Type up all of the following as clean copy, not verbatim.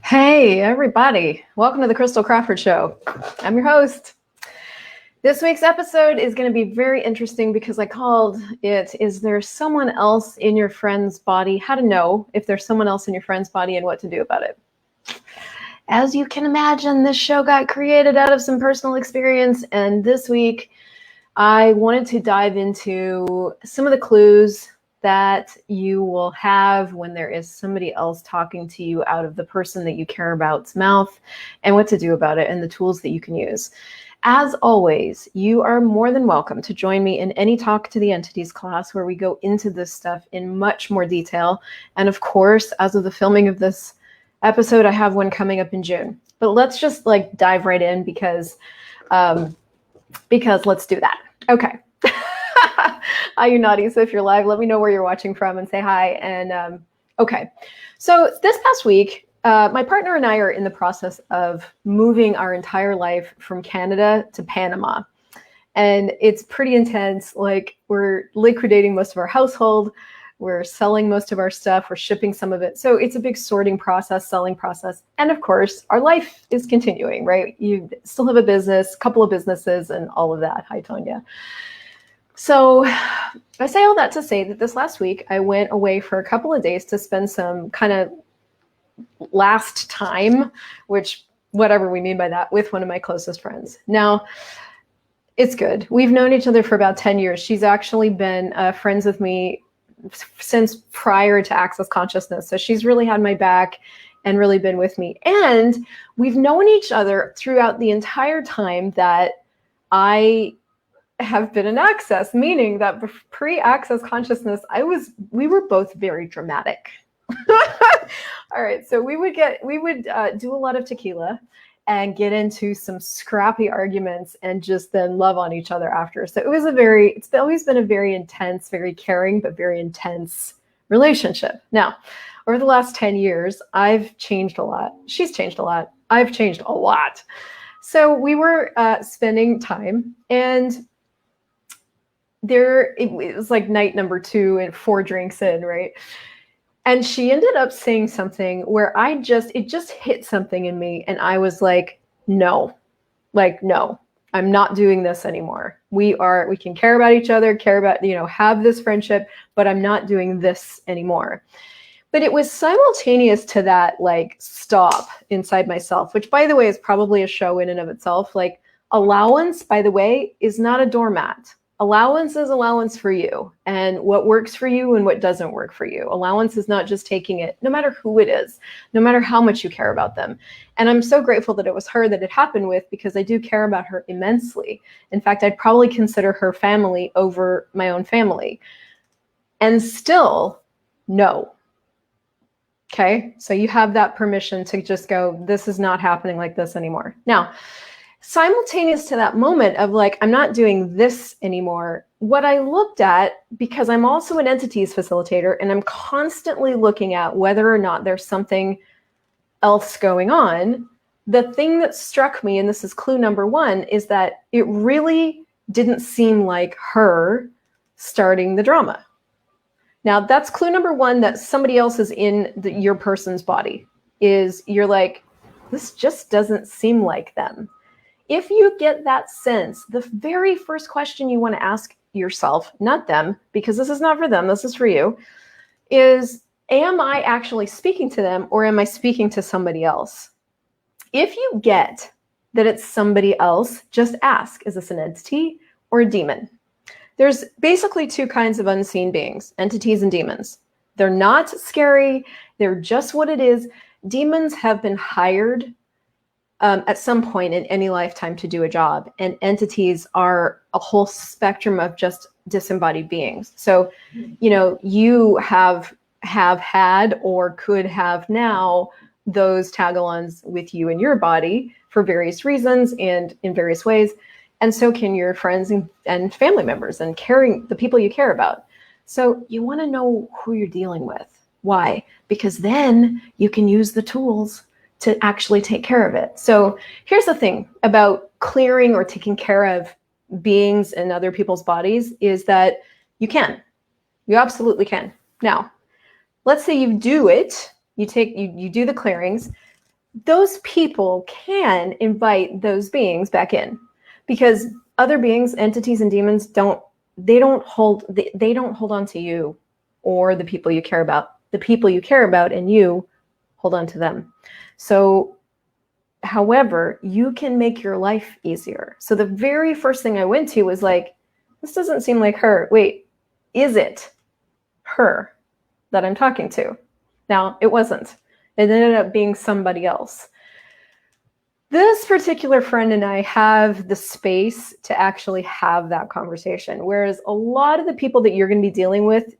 Hey, everybody. Welcome to the Christel Crawford Show. I'm your host. This week's episode is going to be very interesting because I called it, Is There Someone Else in Your Friend's Body? How to know if there's someone else in your friend's body and what to do about it. As you can imagine, this show got created out of some personal experience, and this week I wanted to dive into some of the clues that you will have when there is somebody else talking to you out of the person that you care about's mouth, and what to do about it, and the tools that you can use. As always, you are more than welcome to join me in any Talk to the Entities class where we go into this stuff in much more detail. And of course, as of the filming of this episode, I have one coming up in June. But let's just dive right in because let's do that. Okay. Hi, you naughties. If you're live, let me know where you're watching from and say hi. And okay. So this past week, my partner and I are in the process of moving our entire life from Canada to Panama. And it's pretty intense. We're liquidating most of our household. We're selling most of our stuff. We're shipping some of it. So it's a big sorting process, selling process. And of course, our life is continuing, right? You still have a business, a couple of businesses, and all of that. Hi, Tonya. So I say all that to say that this last week, I went away for a couple of days to spend some kind of last time, which whatever we mean by that, with one of my closest friends. Now, it's good. We've known each other for about 10 years. She's actually been friends with me since prior to Access Consciousness. So she's really had my back and really been with me. And we've known each other throughout the entire time that I have been in Access, meaning that pre-Access Consciousness, we were both very dramatic. All right, so we would do a lot of tequila and get into some scrappy arguments and just then love on each other after. So it's always been a very intense, very caring, but very intense relationship. Now, over the last 10 years, I've changed a lot. She's changed a lot. I've changed a lot. So we were spending time, and it was like night number 2 and 4 drinks in, right? And she ended up saying something where it just hit something in me. And I was like, no, I'm not doing this anymore. We can care about each other, have this friendship, but I'm not doing this anymore. But it was simultaneous to that, stop inside myself, which, by the way, is probably a show in and of itself. Allowance, by the way, is not a doormat. Allowance is allowance for you and what works for you and what doesn't work for you. Allowance is not just taking it, no matter who it is, no matter how much you care about them. And I'm so grateful that it was her that it happened with, because I do care about her immensely. In fact, I'd probably consider her family over my own family. And still, no. Okay, so you have that permission to just go, this is not happening like this anymore. Now, simultaneous to that moment of I'm not doing this anymore, what I looked at, because I'm also an entities facilitator and I'm constantly looking at whether or not there's something else going on, the thing that struck me, and this is clue number 1, is that it really didn't seem like her starting the drama. Now, that's clue number 1, that somebody else is in your person's body, is you're like, this just doesn't seem like them. If you get that sense, the very first question you want to ask yourself, not them, because this is not for them, this is for you, is, am I actually speaking to them, or am I speaking to somebody else? If you get that it's somebody else, just ask, is this an entity or a demon? There's basically 2 kinds of unseen beings, entities and demons. They're not scary. They're just what it is. Demons have been hired at some point in any lifetime to do a job, and entities are a whole spectrum of just disembodied beings. So, you have had or could have now those tag-alongs with you in your body for various reasons and in various ways. And so can your friends and family members and the people you care about. So you want to know who you're dealing with. Why? Because then you can use the tools to actually take care of it. So here's the thing about clearing or taking care of beings in other people's bodies, is that you absolutely can. Now, let's say you do it you do the clearings. Those people can invite those beings back in, because other beings, entities, and demons don't hold on to you or the people you care about. The people you care about and you hold on to them. So, however, you can make your life easier. So the very first thing I went to was like, this doesn't seem like her. Wait, is it her that I'm talking to? Now, it wasn't. It ended up being somebody else. This particular friend and I have the space to actually have that conversation, whereas a lot of the people that you're going to be dealing with,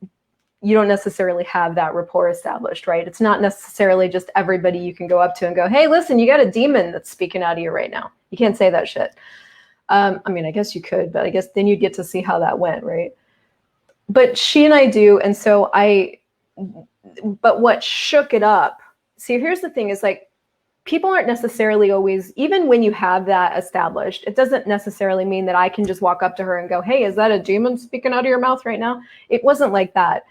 you don't necessarily have that rapport established, right? It's not necessarily just everybody you can go up to and go, hey, listen, you got a demon that's speaking out of you right now. You can't say that shit. I mean, I guess you could, but I guess then you'd get to see how that went, right? But she and I do, and so but what shook it up, see, here's the thing is like, people aren't necessarily always, even when you have that established, it doesn't necessarily mean that I can just walk up to her and go, hey, is that a demon speaking out of your mouth right now? It wasn't like that.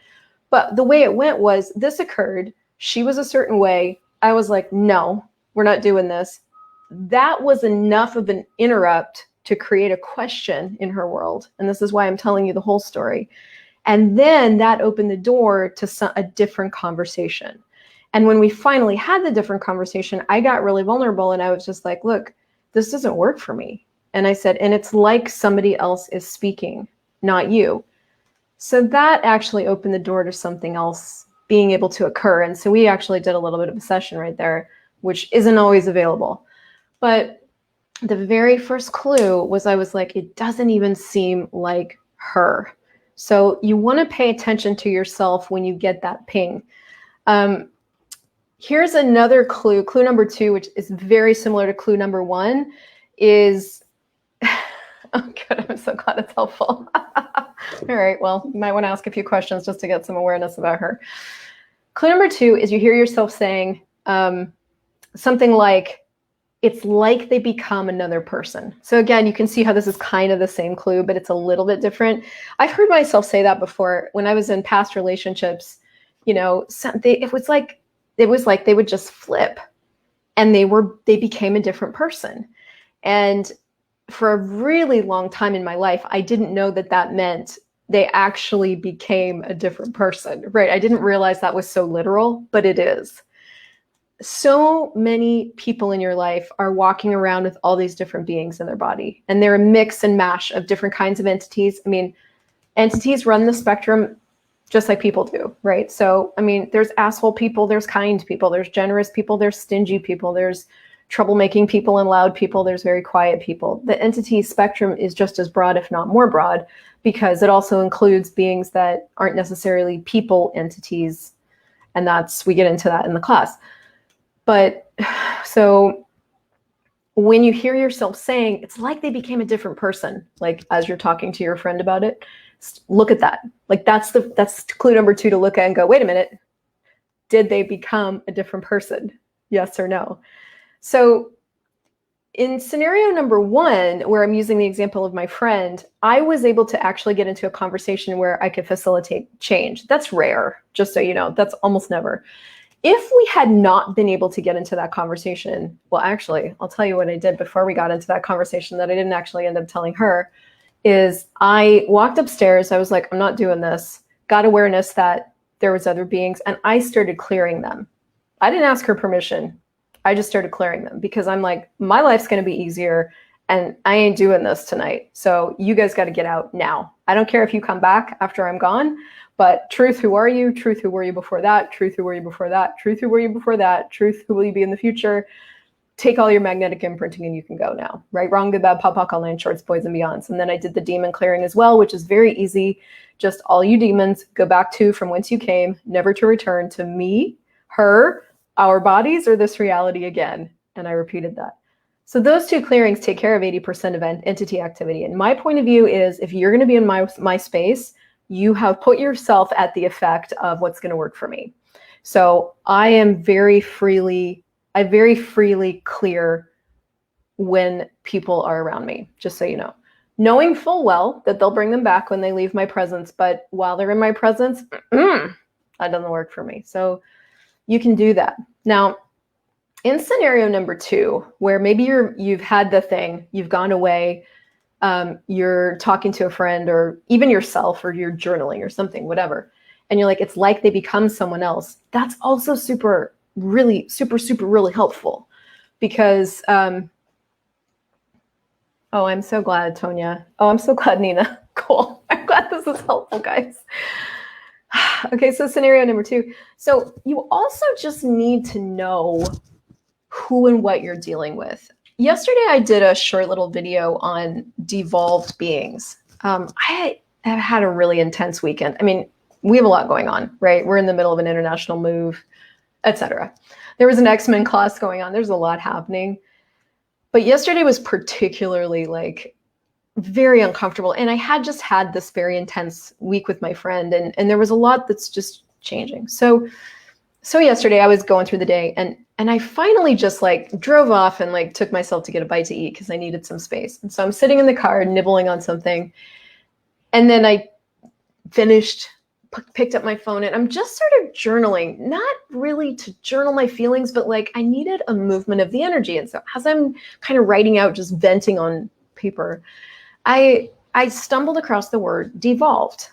But the way it went was, this occurred, she was a certain way. I was like, no, we're not doing this. That was enough of an interrupt to create a question in her world. And this is why I'm telling you the whole story. And then that opened the door to a different conversation. And when we finally had the different conversation, I got really vulnerable and I was just like, look, this doesn't work for me. And I said, and it's like somebody else is speaking, not you. So that actually opened the door to something else being able to occur. And so we actually did a little bit of a session right there, which isn't always available. But the very first clue was, I was like, it doesn't even seem like her. So you want to pay attention to yourself when you get that ping. Here's another clue. Clue number 2, which is very similar to clue number 1, is, oh good, I'm so glad it's helpful. All right, well, you might want to ask a few questions just to get some awareness about her. Clue number 2 is you hear yourself saying something like, it's like they become another person. So again, you can see how this is kind of the same clue, but it's a little bit different. I've heard myself say that before when I was in past relationships. You know, it was like they would just flip, and they became a different person. And for a really long time in my life, I didn't know that that meant they actually became a different person, right? I didn't realize that was so literal, but it is. So many people in your life are walking around with all these different beings in their body, and they're a mix and mash of different kinds of entities. I mean, entities run the spectrum just like people do, right? So, I mean, there's asshole people, there's kind people, there's generous people, there's stingy people, there's troublemaking people and loud people, there's very quiet people. The entity spectrum is just as broad, if not more broad, because it also includes beings that aren't necessarily people entities. And we get into that in the class. But so when you hear yourself saying, it's like they became a different person, like as you're talking to your friend about it, look at that. Like that's clue number 2 to look at and go, wait a minute, did they become a different person? Yes or no? So in scenario number 1, where I'm using the example of my friend, I was able to actually get into a conversation where I could facilitate change. That's rare, just so you know, that's almost never. If we had not been able to get into that conversation, well, actually, I'll tell you what I did before we got into that conversation that I didn't actually end up telling her, is I walked upstairs. I was like, I'm not doing this. Got awareness that there was other beings, and I started clearing them. I didn't ask her permission. I just started clearing them because I'm like, my life's going to be easier, and I ain't doing this tonight. So you guys got to get out now. I don't care if you come back after I'm gone. But truth, who are you? Truth, who were you before that? Truth, who were you before that? Truth, who were you before that? Truth, who will you be in the future? Take all your magnetic imprinting and you can go now. Right, wrong, good, bad, pop, pop, all nine shorts, boys and beyonds. And then I did the demon clearing as well, which is very easy. Just all you demons, go back to from whence you came, never to return to me, her, our bodies, or this reality again. And I repeated that. So those 2 clearings take care of 80% of entity activity. And my point of view is, if you're going to be in my space, you have put yourself at the effect of what's going to work for me. So I very freely clear when people are around me, just so you know. Knowing full well that they'll bring them back when they leave my presence, but while they're in my presence, that doesn't work for me. So you can do that. Now, in scenario number 2, where maybe you've had the thing, you've gone away, you're talking to a friend or even yourself, or you're journaling or something, whatever, and you're like, it's like they become someone else. That's also really helpful, because oh, I'm so glad, Tonya. Oh, I'm so glad, Nina. Cool. I'm glad this is helpful, guys. Okay, so scenario number 2. So you also just need to know who and what you're dealing with. Yesterday, I did a short little video on devolved beings. I have had a really intense weekend. I mean, we have a lot going on, right? We're in the middle of an international move, etc. There was an X-Men class going on. There's a lot happening. But yesterday was particularly like very uncomfortable. And I had just had this very intense week with my friend, and there was a lot that's just changing. So yesterday I was going through the day, and I finally just like drove off and like took myself to get a bite to eat because I needed some space. And so I'm sitting in the car nibbling on something. And then I finished, picked up my phone, and I'm just sort of journaling, not really to journal my feelings, but like I needed a movement of the energy. And so as I'm kind of writing out, just venting on paper, I stumbled across the word devolved.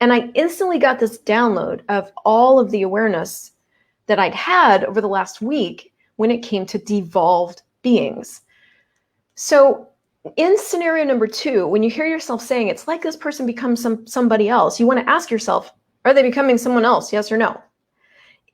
And I instantly got this download of all of the awareness that I'd had over the last week when it came to devolved beings. So in scenario number 2, when you hear yourself saying, it's like this person becomes somebody else, you want to ask yourself, are they becoming someone else? Yes or no?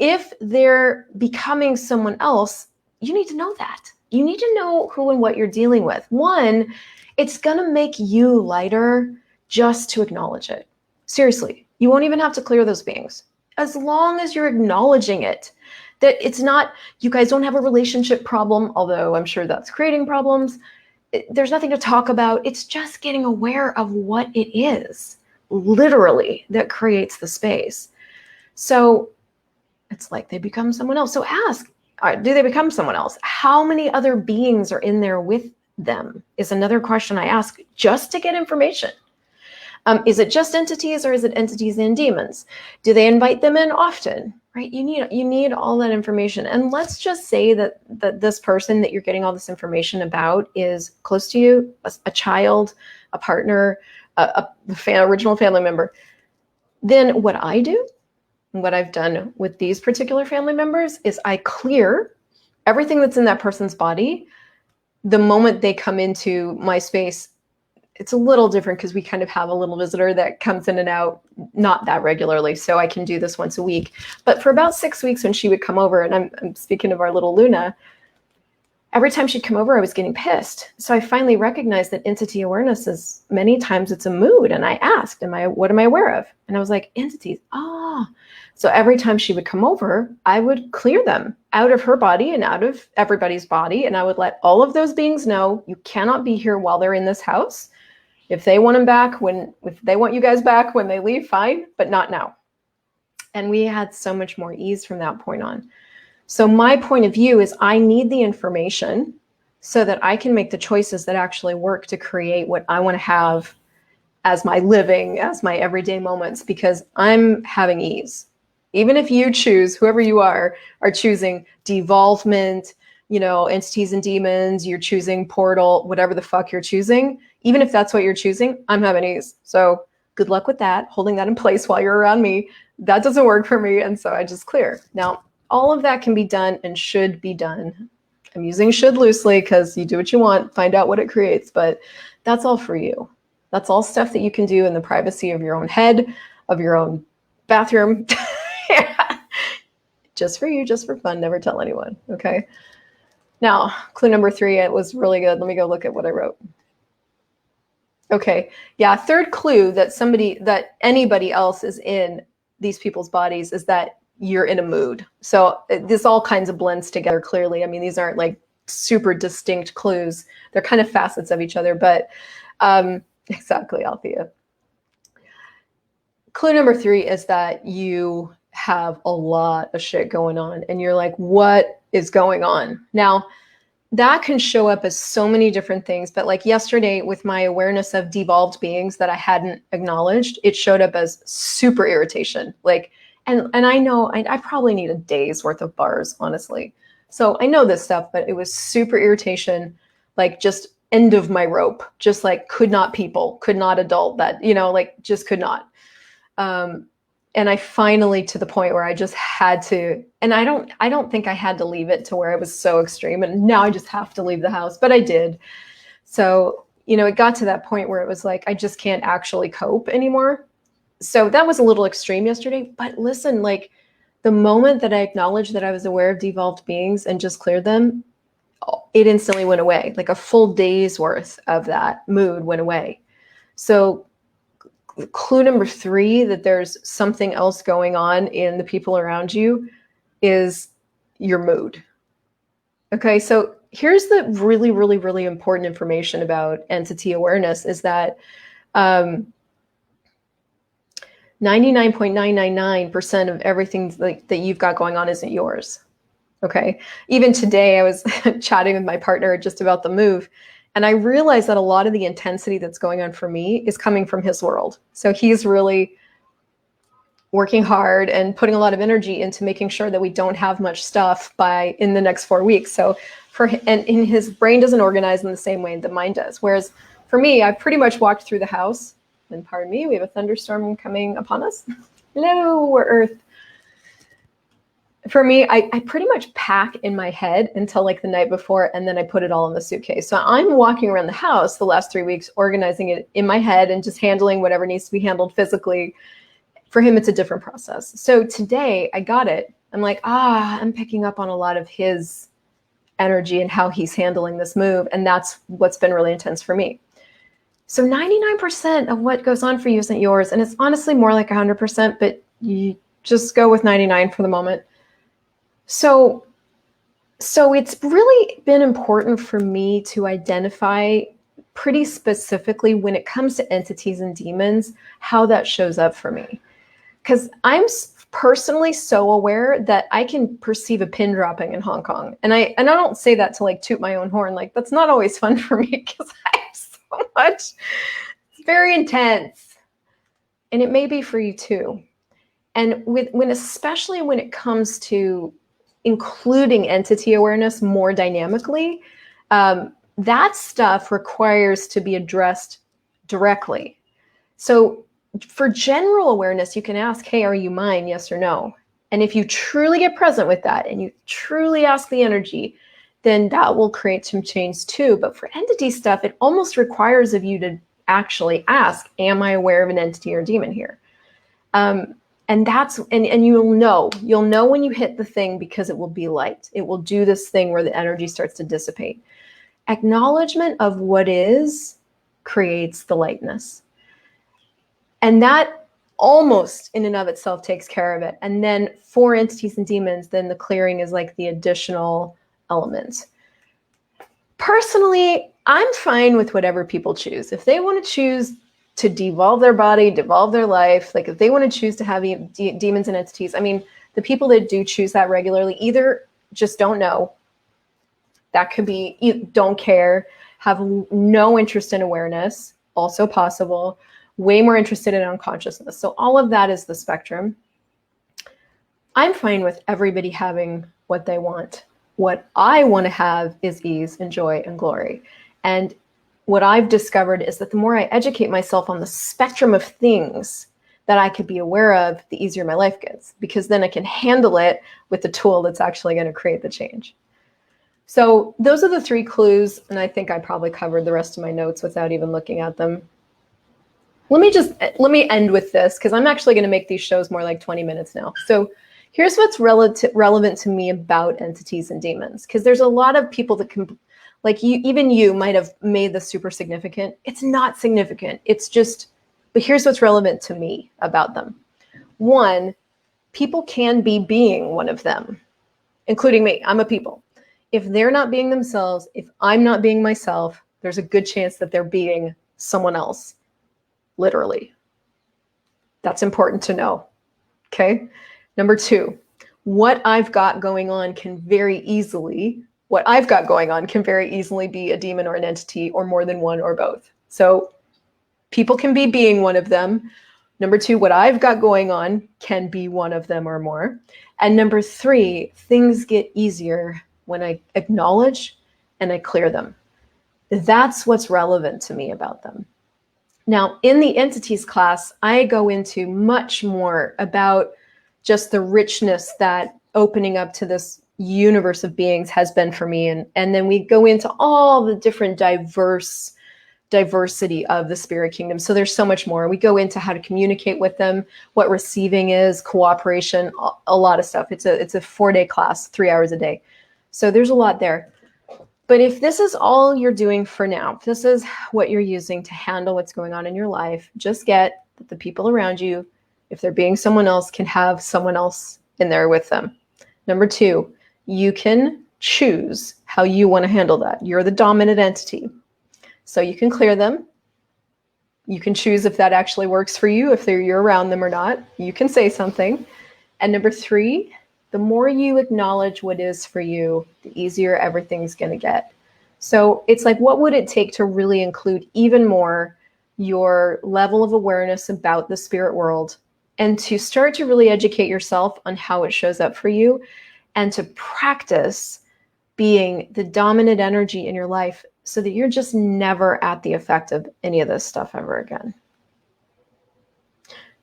If they're becoming someone else, you need to know that. You need to know who and what you're dealing with. One, it's going to make you lighter just to acknowledge it. Seriously, you won't even have to clear those beings. As long as you're acknowledging it, that it's not, you guys don't have a relationship problem, although I'm sure that's creating problems. There's nothing to talk about. It's just getting aware of what it is, literally, that creates the space. So it's like they become someone else. So ask, do they become someone else? How many other beings are in there with them is another question I ask, just to get information. Is it just entities, or is it entities and demons? Do they invite them in often? Right? You need all that information. And let's just say that this person that you're getting all this information about is close to you, a child, a partner, original family member. Then what I do, and what I've done with these particular family members, is I clear everything that's in that person's body the moment they come into my space. It's a little different because we kind of have a little visitor that comes in and out, not that regularly. So I can do this once a week. But for about 6 weeks when she would come over, and I'm speaking of our little Luna, every time she'd come over, I was getting pissed. So I finally recognized that entity awareness is, many times it's a mood. And I asked, what am I aware of? And I was like, entities. So every time she would come over, I would clear them out of her body and out of everybody's body. And I would let all of those beings know, you cannot be here while they're in this house. If they want them back, if they want you guys back when they leave, fine, but not now. And we had so much more ease from that point on. So my point of view is I need the information so that I can make the choices that actually work to create what I want to have as my living, as my everyday moments, because I'm having ease. Even if you choose, whoever you are choosing devolvement, entities and demons, you're choosing portal, whatever the fuck you're choosing, even if that's what you're choosing, I'm having ease. So good luck with that, holding that in place while you're around me. That doesn't work for me. And so I just clear. Now, all of that can be done and should be done. I'm using should loosely because you do what you want, find out what it creates, but that's all for you. That's all stuff that you can do in the privacy of your own head, of your own bathroom. Yeah. Just for you, just for fun, never tell anyone, okay? Now, clue number 3, it was really good. Let me go look at what I wrote. Okay, yeah, third clue that anybody else is in these people's bodies is that you're in a mood. So this all kinds of blends together clearly. I mean, these aren't like super distinct clues. They're kind of facets of each other, but exactly, Althea. Clue number 3 is that you have a lot of shit going on and you're like, what is going on? Now, that can show up as so many different things, but like yesterday with my awareness of devolved beings that I hadn't acknowledged, it showed up as super irritation. Like And I know I probably need a day's worth of bars, honestly. So I know this stuff, but it was super irritation, like just end of my rope, just like could not adult that, like just could not. And I finally, to the point where I just had to, and I don't think I had to leave it to where it was so extreme. And now I just have to leave the house, but I did. So, it got to that point where it was like, I just can't actually cope anymore. So that was a little extreme yesterday, but listen, like the moment that I acknowledged that I was aware of devolved beings and just cleared them, it instantly went away. Like a full day's worth of that mood went away. So clue number 3, that there's something else going on in the people around you, is your mood. Okay, so here's the really, really, really important information about entity awareness is that 99.999% of everything that you've got going on isn't yours. Okay. Even today, I was chatting with my partner just about the move. And I realized that a lot of the intensity that's going on for me is coming from his world. So he's really working hard and putting a lot of energy into making sure that we don't have much stuff in the next 4 weeks. So and his brain doesn't organize in the same way that mine does. Whereas for me, I pretty much walked through the house. And pardon me, we have a thunderstorm coming upon us. Hello, we're Earth. For me, I pretty much pack in my head until like the night before, and then I put it all in the suitcase. So I'm walking around the house the last 3 weeks, organizing it in my head and just handling whatever needs to be handled physically. For him, it's a different process. So today I got it. I'm like, I'm picking up on a lot of his energy and how he's handling this move. And that's what's been really intense for me. So 99% of what goes on for you isn't yours. And it's honestly more like 100%, but you just go with 99 for the moment. So it's really been important for me to identify pretty specifically when it comes to entities and demons, how that shows up for me. Because I'm personally so aware that I can perceive a pin dropping in Hong Kong. And I don't say that to like toot my own horn. Like that's not always fun for me because I have so much. It's very intense. And it may be for you too. And especially when it comes to including entity awareness more dynamically, that stuff requires to be addressed directly. So for general awareness, you can ask, hey, are you mine? Yes or no. And if you truly get present with that and you truly ask the energy, then that will create some change too. But for entity stuff, it almost requires of you to actually ask, am I aware of an entity or demon here? And you'll know when you hit the thing because it will be light. It will do this thing where the energy starts to dissipate. Acknowledgement of what is creates the lightness. And that almost in and of itself takes care of it. And then for entities and demons, then the clearing is like the additional element. Personally, I'm fine with whatever people choose. If they want to choose to devolve their body, devolve their life, like if they want to choose to have demons and entities, I mean, the people that do choose that regularly either just don't know. That could be, you don't care, have no interest in awareness, also possible, way more interested in unconsciousness. So all of that is the spectrum. I'm fine with everybody having what they want. What I want to have is ease and joy and glory. And what I've discovered is that the more I educate myself on the spectrum of things that I could be aware of, the easier my life gets, because then I can handle it with the tool that's actually going to create the change. So those are the 3 clues. And I think I probably covered the rest of my notes without even looking at them. Let me end with this, because I'm actually going to make these shows more like 20 minutes now. So here's what's relevant to me about entities and demons, because there's a lot of people that can, like even you might have made this super significant. It's not significant. It's just, but here's what's relevant to me about them. 1, people can be being one of them, including me. I'm a people. If they're not being themselves, if I'm not being myself, there's a good chance that they're being someone else. Literally. That's important to know. Okay. Number 2, what I've got going on can very easily be a demon or an entity or more than one or both. So people can be being one of them. Number 2, what I've got going on can be one of them or more. And number 3, things get easier when I acknowledge and I clear them. That's what's relevant to me about them. Now, in the entities class, I go into much more about just the richness that opening up to this universe of beings has been for me. And then we go into all the different diversity of the spirit kingdom. So there's so much more. We go into how to communicate with them, what receiving is, cooperation, a lot of stuff. It's a 4-day class, 3 hours a day. So there's a lot there. But if this is all you're doing for now, if this is what you're using to handle what's going on in your life, just get that the people around you, if they're being someone else, can have someone else in there with them. Number 2, you can choose how you want to handle that. You're the dominant entity. So you can clear them. You can choose if that actually works for you, if you're around them or not. You can say something. And number 3, the more you acknowledge what is for you, the easier everything's going to get. So it's like, what would it take to really include even more your level of awareness about the spirit world, and to start to really educate yourself on how it shows up for you, and to practice being the dominant energy in your life so that you're just never at the effect of any of this stuff ever again.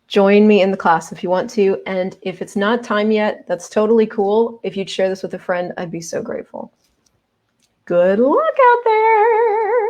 Join me in the class if you want to. And if it's not time yet, that's totally cool. If you'd share this with a friend, I'd be so grateful. Good luck out there.